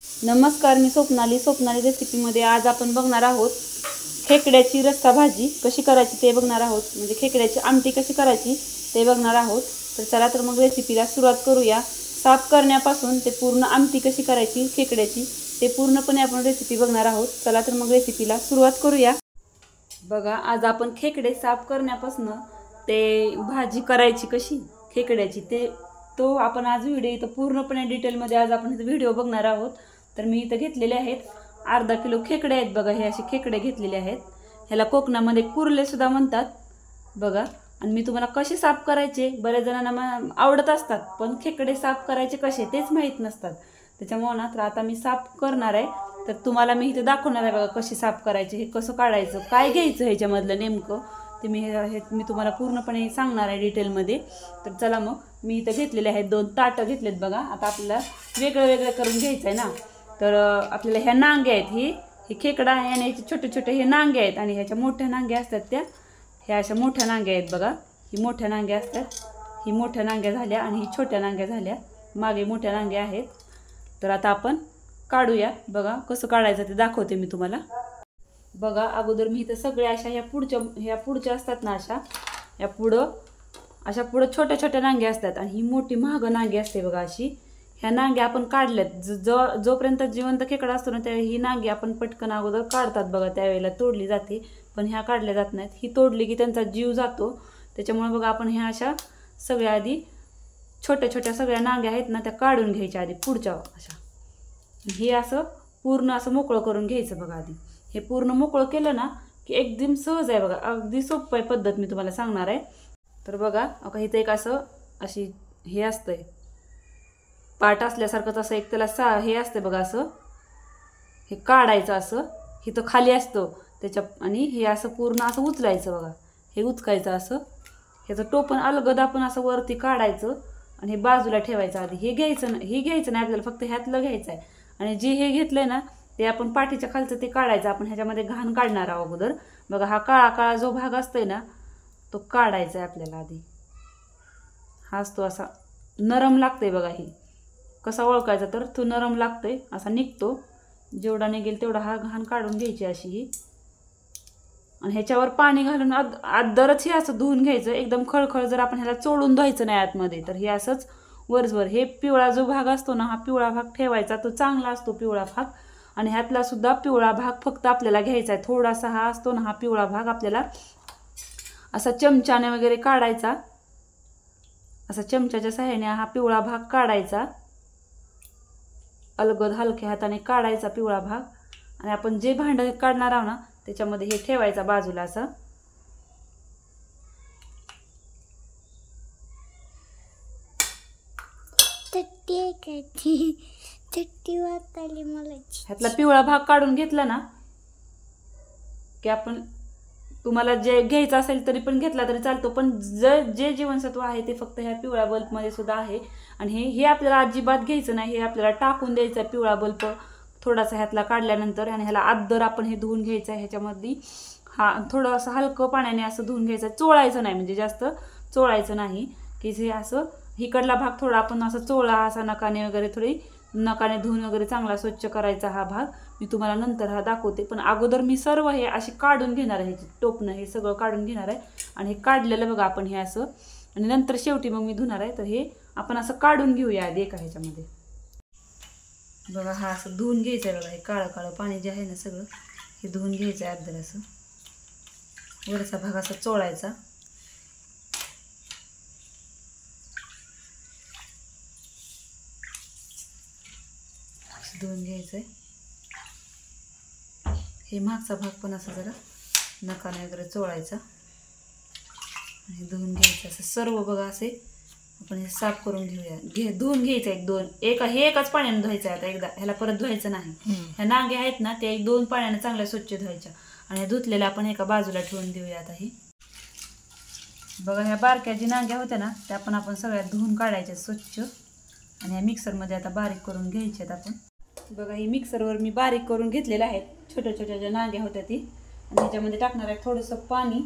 नमस्कार, मी स्वप्नाली रेसिपीमध्ये आज आपण बघणार आहोत खेकड्याची रस्सा भाजी कशी करायची ते बघणार आहोत। म्हणजे खेकड्याची आमटी कशी करायची ते बघणार आहोत। तर चला तर मग रेसिपीला सुरुवात करूया। साफ करण्यापासून ते पूर्ण आमटी कशी करायची खेकड्याची ते पूर्णपणे आपण रेसिपी बघणार आहोत। चला तर मग रेसिपीला सुरुवात करूया। बघा, आज आपण खेकडे साफ करण्यापासून ते भाजी करायची कशी खेकड्याची तो आपण आज व्हिडिओ इथं पूर्णपणे डिटेलमध्ये आज आपण इथं व्हिडिओ बघणार आहोत। तर मी इथं घेतलेले आहेत अर्धा किलो खेकडे आहेत। बघा, हे असे खेकडे घेतलेले आहेत। ह्याला कोकणामध्ये कुर्ले सुद्धा म्हणतात बघा। आणि मी तुम्हाला कसे साफ करायचे, बऱ्याच जणांना आवडत असतात पण खेकडे साफ करायचे कसे तेच माहीत नसतात। त्याच्यामुळे ना तर आता मी साफ करणार आहे। तर तुम्हाला मी इथे दाखवणार आहे बघा कशी साफ करायचे, हे कसं काढायचं, काय घ्यायचं ह्याच्यामधलं नेमकं ते मी तुम्हाला पूर्णपणे सांगणार आहे डिटेलमध्ये। तर चला मग मी इथं घेतलेले आहेत 2 ताटं घेतलेत बघा। आता आपल्याला वेगळं वेगळं करून घ्यायचं आहे ना। तर आपल्याला ह्या नांग्या आहेत, ही खेकडा आहे आणि याचे छोटे छोटे हे नांगे आहेत आणि ह्याच्या मोठ्या नांग्या असतात त्या ह्या अशा मोठ्या नांग्या आहेत बघा। ही मोठ्या नांग्या असतात, ही मोठ्या नांग्या झाल्या आणि ही छोट्या नांग्या झाल्या, मागे मोठ्या नांग्या आहेत। तर आता आपण काढूया बघा, कसं काढायचं ते दाखवते मी तुम्हाला। बघा, अगोदर मी इथं सगळ्या अशा ह्या पुढच्या असतात ना, अशा पुढं छोट्या छोट्या नांग्या असतात आणि ही मोठी महाग नांगी असते बघा अशी। ह्या नांग्या आपण काढल्यात जोपर्यंत जिवंत खेकडा असतो ना त्यावेळी ही नांगी आपण पटकन अगोदर काढतात बघा, त्यावेळेला तोडली जाते। पण ह्या काढल्या जात नाहीत, ही तोडली की त्यांचा जीव जातो। त्याच्यामुळे बघा आपण ह्या अशा सगळ्या आधी छोट्या छोट्या सगळ्या नांग्या आहेत ना त्या काढून घ्यायच्या आधी पुढच्या अशा। हे असं पूर्ण असं मोकळं करून घ्यायचं बघा आधी। हे पूर्ण मोकळं केलं ना की एकदम सहज आहे बघा, अगदी सोपं आहे पद्धत मी तुम्हाला सांगणार आहे। तर बघा आता इथं एक अशी हे असतंय पाट असल्यासारखंच असं एक त्याला हे असते बघा, असं हे काढायचं असं इथं खाली असतं त्याच्या आणि हे असं पूर्ण असं उचलायचं बघा, हे उचकायचं असं। ह्याचं टोपण अलगद आपण असं वरती काढायचं आणि हे बाजूला ठेवायचं आधी। हे घ्यायचं नाही आपल्याला, फक्त ह्यातलं घ्यायचं आहे। आणि जे हे घेतलंय ना ते आपण पाठीच्या खालचं ते काढायचं। आपण ह्याच्यामध्ये घाण काढणार आहोत अगोदर बघा। हा काळा काळा जो भाग असतोय ना तो काढायचा आहे आपल्याला आधी। हा असतो असा नरम लागतंय बघा। ही कसा ओळखायचा तर तो नरम लागतोय, असा निघतो। जेवढा निघेल तेवढा हा घाण काढून घ्यायची अशी ही। आणि ह्याच्यावर पाणी घालून अद्दरच हे असं धुवून घ्यायचं एकदम खळखळ। जर आपण ह्याला चोळून धुवायचं नाही आतमध्ये तर हे असंच वरवर हे पिवळा जो भाग असतो ना हा पिवळा भाग ठेवायचा, तो चांगला असतो पिवळा भाग। आणि ह्यातला सुद्धा पिवळा भाग फक्त आपल्याला घ्यायचा आहे थोडासा। हा असतो ना हा पिवळा भाग आपल्याला असा चमच्याने वगैरे काढायचा, असा चमच्याच्या सहाय्याने हा पिवळा भाग काढायचा अलगद, हलक्या हाताने काढायचा पिवळा भाग। आणि आपण जे भांडं काढणार आहोत ना त्याच्यामध्ये हे ठेवायचा बाजूला असं। ह्यातला पिवळा भाग काढून घेतला ना की आपण तुम्हाला जे घ्यायचं असेल तरी पण घेतला तरी चालतो, पण जे जीवनसत्व आहे ते फक्त ह्या पिवळ्या बल्बमध्ये सुद्धा आहे। आणि हे आपल्याला अजिबात घ्यायचं नाही, हे आपल्याला टाकून द्यायचं आहे पिवळा बल्ब थोडासा ह्यातला काढल्यानंतर। आणि ह्याला अद्दर आपण हे धुवून घ्यायचं आहे ह्याच्यामध्ये। हा थोडं असं हलकं पाण्याने असं धुवून घ्यायचं, चोळायचं नाही, म्हणजे जास्त चोळायचं नाही की हे असं हिकडला भाग थोडा आपण असं चोळा असा नकाने वगैरे, थोडी नकाने धुवून वगैरे चांगला स्वच्छ करायचा हा भाग। मी तुम्हाला नंतर हा दाखवते, पण अगोदर मी सर्व हे अशी काढून घेणार आहे। टोपणं हे सगळं काढून घेणार आहे आणि हे काढलेलं बघा आपण हे असं। आणि नंतर शेवटी मग मी धुणार आहे। तर हे आपण असं काढून घेऊया आधी एका ह्याच्यामध्ये बघा। हा असं धुवून घ्यायचं आहे बघा, हे काळं काळं पाणी जे आहे ना सगळं हे धुवून घ्यायचं आहे अद्दर असं। वरचा भाग असा चोळायचा, धुवून घ्यायचं आहे। हे मागचा भाग पण असं जरा नकाने वगैरे चोळायचा आणि धुवून घ्यायचं असं सर्व बघा। असे आपण हे साफ करून घेऊया, धुवून घ्यायचं हे एकाच पाण्याने धुवायचं आहे आता एकदा, ह्याला परत धुवायचं नाही। ह्या नांग्या आहेत ना त्या 2 पाण्याने चांगल्या स्वच्छ धुवायच्या आणि धुतलेल्या आपण एका बाजूला ठेवून देऊया। आता हे बघा, ह्या बारक्या जी नांग्या होत्या ना त्या पण आपण सगळ्या धुवून काढायच्या स्वच्छ आणि ह्या मिक्सरमध्ये आता बारीक करून घ्यायच्यात आपण। बघा, ही मिक्सरवर मी बारीक करून घेतलेल्या आहेत छोट्या छोट्या ज्या नांग्या होत्या ती। आणि ह्याच्यामध्ये टाकणार आहे थोडंसं पाणी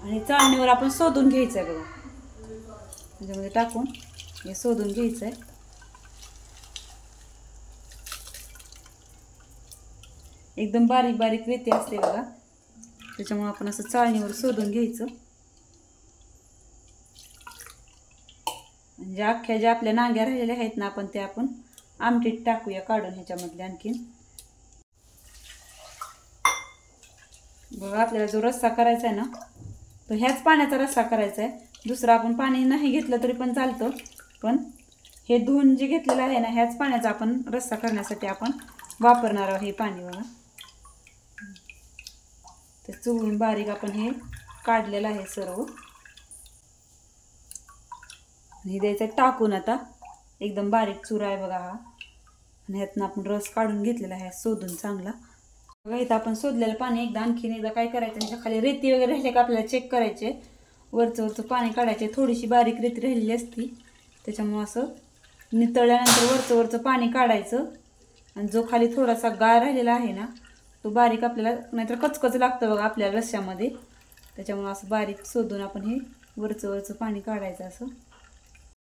आणि चाळणीवर आपण शोधून घ्यायचं आहे बघा। ह्याच्यामध्ये टाकून हे शोधून घ्यायचं आहे। एकदम बारीक बारीक रेती असते बघा, त्याच्यामुळे आपण असं चाळणीवर शोधून घ्यायचं. म्हणजे अख्ख्या ज्या आपल्या नांग्या राहिलेल्या आहेत ना आपण त्या आपण आमटीत टाकूया काढून ह्याच्यामधले आणखीन. बघा आपल्याला जो रस्सा करायचा आहे ना तो ह्याच पाण्याचा रस्सा करायचा आहे. दुसरं आपण पाणी नाही घेतलं तरी पण चालतं, पण हे धुवून जे घेतलेलं आहे ना ह्याच पाण्याचा आपण रस्सा करण्यासाठी आपण वापरणार आहोत हे पाणी. बघा ते चुरून बारीक आपण हे काढलेलं आहे सर्व. हे द्यायचं टाकून आता एकदम बारीक चुरा आहे बघा हा. आणि ह्यातनं आपण रस काढून घेतलेला आहे शोधून चांगला. बघा इथं आपण शोधलेलं पाणी एकदा आणखीन एकदा काय करायचं, त्याच्या खाली रेती वगैरे राहिले का आपल्याला चेक करायचे. वरचं पाणी काढायचे. थोडीशी बारीक रेती राहिलेली असती त्याच्यामुळं असं नितळल्यानंतर वरचं पाणी काढायचं. आणि जो खाली थोडासा गाळ राहिलेला आहे ना तो बारीक आपल्याला, नाहीतर कचकच लागतं बघा आपल्याला रश्श्यामध्ये, त्याच्यामुळं असं बारीक शोधून आपण हे वरचं पाणी काढायचं असं.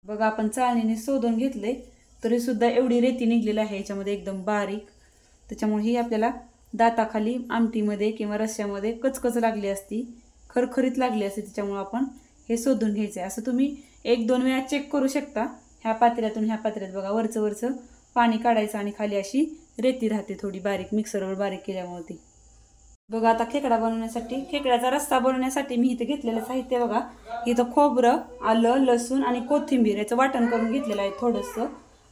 बघा आपण चाळणीने शोधून घेतले तरीसुद्धा एवढी रेती निघलेली आहे याच्यामध्ये एकदम बारीक. त्याच्यामुळे ही आपल्याला दाताखाली आमटीमध्ये किंवा रश्श्यामध्ये कचकच लागली असती, खरखरीत लागली असती. त्याच्यामुळे आपण हे शोधून घ्यायचं आहे. असं तुम्ही 1-2 वेळा चेक करू शकता. ह्या पात्र्यातून ह्या पात्र्यात बघा वरचं पाणी काढायचं आणि खाली अशी रेती राहते थोडी बारीक, मिक्सरवर बारीक केल्यामुळे ती. बघा आता खेकडा बनवण्यासाठी, खेकड्याचा रस्सा बनवण्यासाठी मी इथे घेतलेलं साहित्य बघा. इथं खोबरं, आलं, लसूण आणि कोथिंबीर याचं वाटण करून घेतलेलं आहे थोडंसं.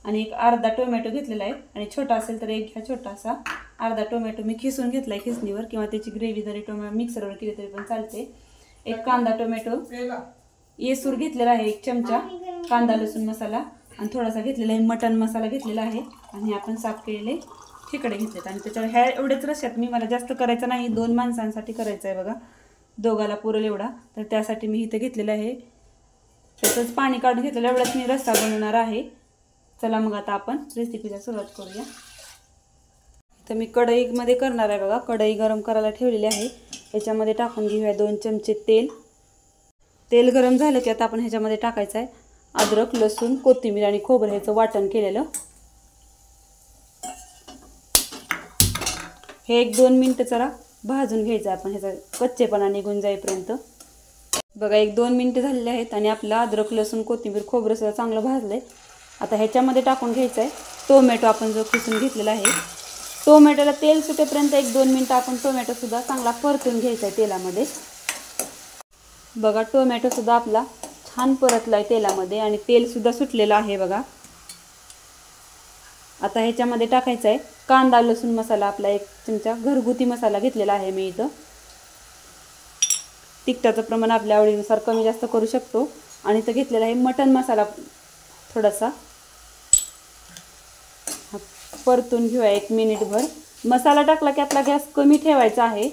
आणि एक अर्धा टोमॅटो घेतलेला आहे, आणि छोटा असेल तर एक घ्या छोटासा. अर्धा टोमॅटो मी खिसून घेतला आहे खिसणीवर, किंवा त्याची ग्रेव्ही जरी मिक्सरवर केली तरी पण चालते. एक कांदा टोमॅटो येसूर घेतलेला आहे, 1 चमचा कांदा लसूण मसाला, आणि थोडासा घेतलेला आहे मटण मसाला घेतलेला आहे. आणि आपण साफ केलेले खेकडे घेतलेत. आणि त्याच्यावर ह्या एवढेच रश्श्यात मी मला जास्त करायचं नाही, 2 माणसांसाठी करायचं आहे बघा, दोघाला पुरेल एवढा. तर त्यासाठी मी इथे घेतलेलं आहे, त्याचंच पाणी काढून घेतलेलं, एवढंच मी रस्सा बनवणार आहे. चला मग आता आपण रेसिपीला सुरुवात करूया. तर मी कढईमध्ये करणार आहे बघा. कढई गरम करायला ठेवलेली आहे. याच्यामध्ये टाकून घेऊया 2 चमचे तेल. तेल गरम झालं की आता आपण ह्याच्यामध्ये टाकायचं आहे अद्रक, लसूण, कोथिंबीर आणि खोबरं ह्याचं वाटण केलेलं. हे 1-2 मिनटं जरा भाजून घ्यायचं आपण, ह्याचा कच्चेपणा निघून जाईपर्यंत. बघा 1-2 मिनटं झालेले आहेत आणि आपलं अद्रक, लसूण, कोथिंबीर, खोबरं सुद्धा चांगलं भाजलंय. आता ह्याच्यामध्ये टाकून घ्यायचं आहे टोमॅटो आपण जो खिसून घेतलेला आहे. टोमॅटोला तेल सुटेपर्यंत 1-2 मिनटं आपण टोमॅटोसुद्धा चांगला परतून घ्यायचा आहे तेलामध्ये. बघा टोमॅटोसुद्धा आपला छान परतला आहे तेलामध्ये आणि तेलसुद्धा सुटलेलं आहे बघा. आता ह्याच्यामध्ये टाकायचा आहे कांदा लसूण मसाला, आपला 1 चमचा घरगुती मसाला घेतलेला आहे मी इथं. तिखटाचं प्रमाण आपल्या आवडीनुसार कमी जास्त करू शकतो. आणि इथं घेतलेला आहे मटण मसाला थोडासा, परतून घेऊया 1 मिनिटभर. मसाला टाकला की आपला गॅस कमी ठेवायचा आहे.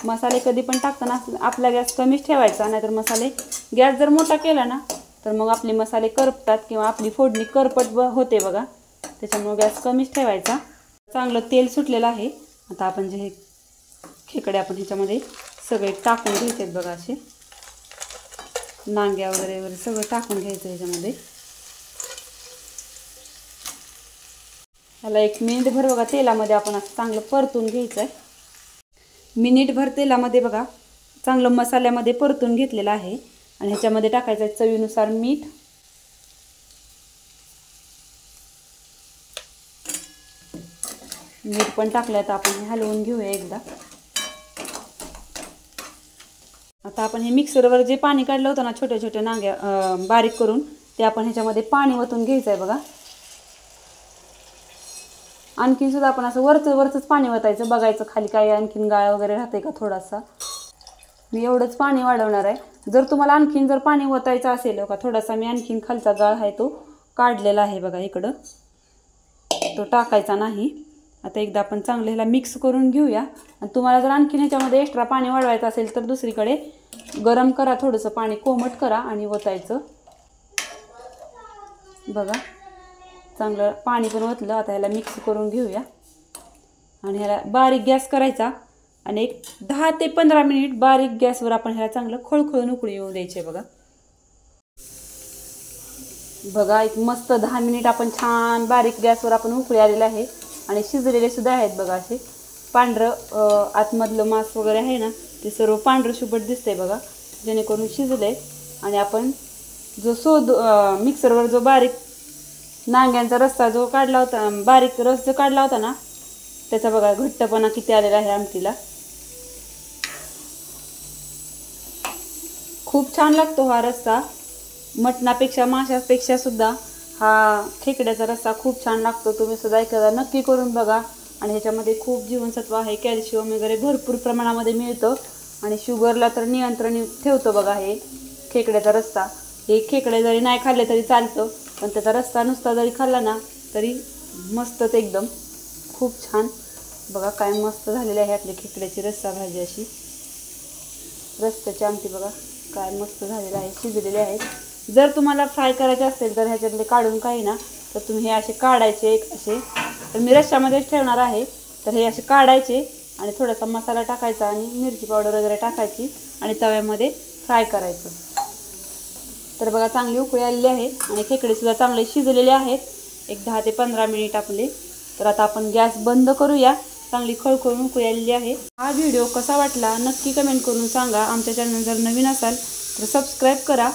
मसाले कधी पण टाकताना आपला गॅस कमीच ठेवायचा, नाहीतर मसाले गॅस जर मोठा केला ना तर मग आपले मसाले करपतात किंवा आपली फोडणी करपट होते बघा. त्याच्यामुळे गॅस कमीच ठेवायचा. चांगलं तेल सुटलेलं आहे. आता आपण जे हे खेकडे आपण ह्याच्यामध्ये सगळे टाकून घ्यायचे आहेत बघा, असे नांग्या वगैरे सगळं टाकून घ्यायचं ह्याच्यामध्ये. ह्याला 1 मिनिटभर बघा तेलामध्ये आपण असं चांगलं परतून घ्यायचं आहे. मिनिटभर तेलामध्ये बघा चांगलं मसाल्यामध्ये परतून घेतलेलं आहे. आणि ह्याच्यामध्ये टाकायचं आहे चवीनुसार मीठ, मीठ पण टाकलं तर आपण हे हलवून घेऊया एकदा. आता आपण हे मिक्सरवर जे पाणी काढलं होतं ना छोट्या छोट्या नांग्या बारीक करून, ते आपण ह्याच्यामध्ये पाणी ओतून घ्यायचं आहे बघा. आणखीन सुद्धा आपण असं वरचंच पाणी ओतायचं, बघायचं खाली काय आणखीन गाळ वगैरे राहते का थोडासा. मी एवढंच पाणी वाढवणार आहे. जर तुम्हाला आणखीन जर पाणी ओतायचं असेल का थोडासा, मी आणखीन खालचा गाळ आहे तो काढलेला आहे बघा इकडं, तो टाकायचा नाही. आता एकदा आपण चांगलं ह्याला मिक्स करून घेऊया. आणि तुम्हाला जर आणखीन ह्याच्यामध्ये एक्स्ट्रा पाणी वाढवायचं असेल तर दुसरीकडे गरम करा, थोडंसं पाणी कोमट करा आणि ओतायचं बघा. चांगलं पाणी पण ओतलं. आता ह्याला मिक्स करून घेऊया आणि ह्याला बारीक गॅस करायचा आणि एक 10 ते 15 मिनिट बारीक गॅसवर आपण ह्याला चांगलं खळखळून उकळी येऊ द्यायचे बघा. बघा एक मस्त 10 मिनिट आपण छान बारीक गॅसवर आपण उकळी आलेले आहे आणि शिजलेले सुद्धा आहेत बघा असे. पांढरं आतमधलं मांस वगैरे आहे ना ते सर्व पांढरं शुभट दिसतंय बघा, जेणेकरून शिजलंय. आणि आपण जो मिक्सरवर जो बारीक नांग्यांचा रस्सा जो काढला होता, बारीक रस जो काढला होता ना, त्याचा बघा घट्टपणा किती आलेला आहे आमटीला. खूप छान लागतो हा रस्सा. मटणापेक्षा माशापेक्षा सुद्धा हा खेकड्याचा रस्सा खूप छान लागतो. तुम्ही सुद्धा एकदा नक्की करून बघा. आणि ह्याच्यामध्ये खूप जीवनसत्व आहे, कॅल्शियम वगैरे भरपूर प्रमाणामध्ये मिळतं. आणि शुगरला तर नियंत्रण ठेवतो बघा हे खेकड्याचा रस्सा. हे खेकडे जरी नाही खाल्ले तरी चालतं, पण त्याचा रस्सा नुसता जरी खाल्ला ना तरी मस्तच एकदम. खूप छान बघा काय मस्त झालेली आहे आपली खेकड्याची रस्सा भाजी. अशी रस्त्याची आमटी बघा काय मस्त झालेलं आहे, शिजलेले आहेत. जर तुम्हाला फ्राय करायचे असेल तर ह्याच्यातले काढून काही ना तर तुम्ही हे असे काढायचे असे. तर मी रश्श्यामध्येच ठेवणार आहे. तर हे असे काढायचे आणि थोडासा मसाला टाकायचा आणि मिरची पावडर वगैरे टाकायची आणि तव्यामध्ये फ्राय करायचं. तर बघा चांगली उकळी आलेली आहे आणि खेकडेसुद्धा चांगले शिजलेले आहेत. एक 10 ते 15 मिनिट आपले. तर आता आपण गॅस बंद करूया. चांगली खळखळून उकळी आलेली आहे. हा व्हिडिओ कसा वाटला नक्की कमेंट करून सांगा. आमच्या चॅनल जर नवीन असाल तर सबस्क्राईब करा.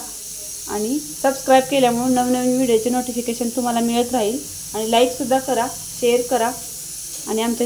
आणि सबस्क्राईब केल्यामुळे नवनवीन व्हिडिओचे नोटिफिकेशन तुम्हाला मिळत राहील. आणि लाईकसुद्धा करा, शेअर करा आणि आमच्या